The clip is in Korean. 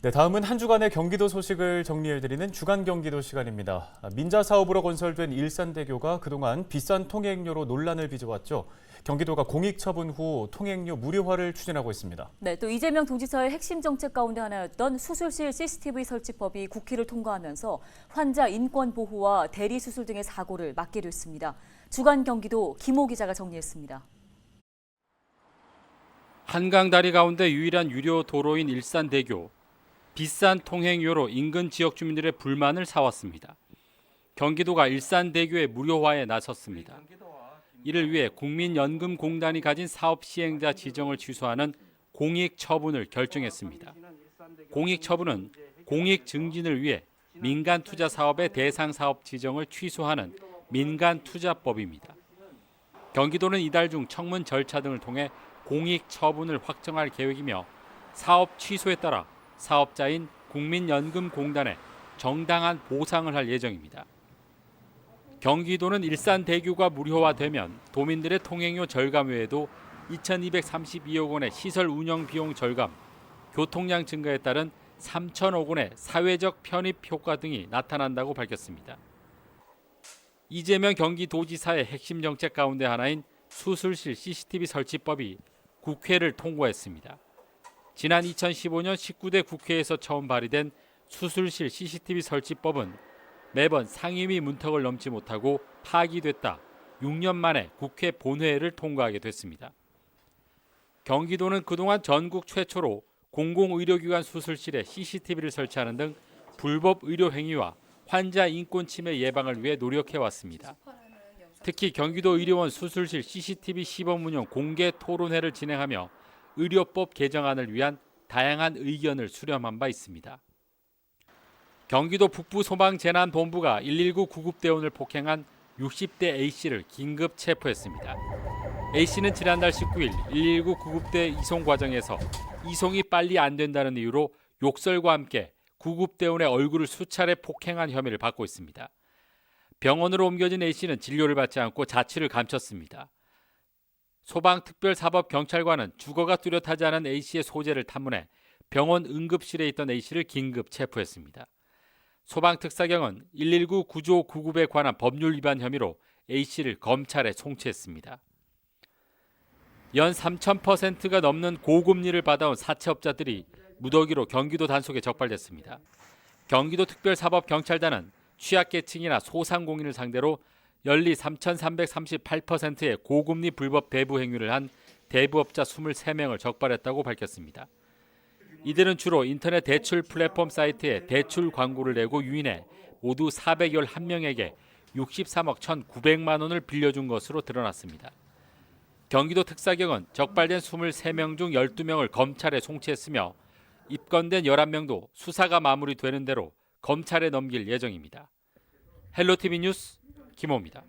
네, 다음은 한 주간의 경기도 소식을 정리해드리는 주간 경기도 시간입니다. 민자 사업으로 건설된 일산대교가 그동안 비싼 통행료로 논란을 빚어왔죠. 경기도가 공익 처분 후 통행료 무료화를 추진하고 있습니다. 네, 또 이재명 도지사의 핵심 정책 가운데 하나였던 수술실 CCTV 설치법이 국회를 통과하면서 환자 인권 보호와 대리 수술 등의 사고를 막기로 했습니다. 주간 경기도 김호 기자가 정리했습니다. 한강 다리 가운데 유일한 유료 도로인 일산대교. 비싼 통행료로 인근 지역 주민들의 불만을 사왔습니다. 경기도가 일산대교의 무료화에 나섰습니다. 이를 위해 국민연금공단이 가진 사업 시행자 지정을 취소하는 공익 처분을 결정했습니다. 공익 처분은 공익 증진을 위해 민간 투자 사업의 대상 사업 지정을 취소하는 민간 투자법입니다. 경기도는 이달 중 청문 절차 등을 통해 공익 처분을 확정할 계획이며 사업 취소에 따라 사업자인 국민연금공단에 정당한 보상을 할 예정입니다. 경기도는 일산대교가 무료화되면 도민들의 통행료 절감 외에도 2,232억 원의 시설 운영 비용 절감, 교통량 증가에 따른 3천억 원의 사회적 편입 효과 등이 나타난다고 밝혔습니다. 이재명 경기도지사의 핵심 정책 가운데 하나인 수술실 CCTV 설치법이 국회를 통과했습니다. 지난 2015년 19대 국회에서 처음 발의된 수술실 CCTV 설치법은 매번 상임위 문턱을 넘지 못하고 파기됐다 6년 만에 국회 본회의를 통과하게 됐습니다. 경기도는 그동안 전국 최초로 공공의료기관 수술실에 CCTV를 설치하는 등 불법 의료 행위와 환자 인권 침해 예방을 위해 노력해왔습니다. 특히 경기도 의료원 수술실 CCTV 시범 운영 공개 토론회를 진행하며 의료법 개정안을 위한 다양한 의견을 수렴한 바 있습니다. 경기도 북부소방재난본부가 119 구급대원을 폭행한 60대 A씨를 긴급 체포했습니다. A씨는 지난달 19일 119 구급대 이송 과정에서 이송이 빨리 안 된다는 이유로 욕설과 함께 구급대원의 얼굴을 수차례 폭행한 혐의를 받고 있습니다. 병원으로 옮겨진 A씨는 진료를 받지 않고 자취를 감췄습니다. 소방특별사법경찰관은 주거가 뚜렷하지 않은 A씨의 소재를 탐문해 병원 응급실에 있던 A씨를 긴급 체포했습니다. 소방특사경은 119 구조 구급에 관한 법률 위반 혐의로 A씨를 검찰에 송치했습니다. 연 3,000%가 넘는 고금리를 받아온 사채업자들이 무더기로 경기도 단속에 적발됐습니다. 경기도특별사법경찰단은 취약계층이나 소상공인을 상대로 연리 3,338%의 고금리 불법 배부 행위를 한 대부업자 23명을 적발했다고 밝혔습니다. 이들은 주로 인터넷 대출 플랫폼 사이트에 대출 광고를 내고 유인해 모두 411명에게 63억 1,900만 원을 빌려준 것으로 드러났습니다. 경기도 특사경은 적발된 23명 중 12명을 검찰에 송치했으며 입건된 11명도 수사가 마무리되는 대로 검찰에 넘길 예정입니다. 헬로티비 뉴스 김호입니다.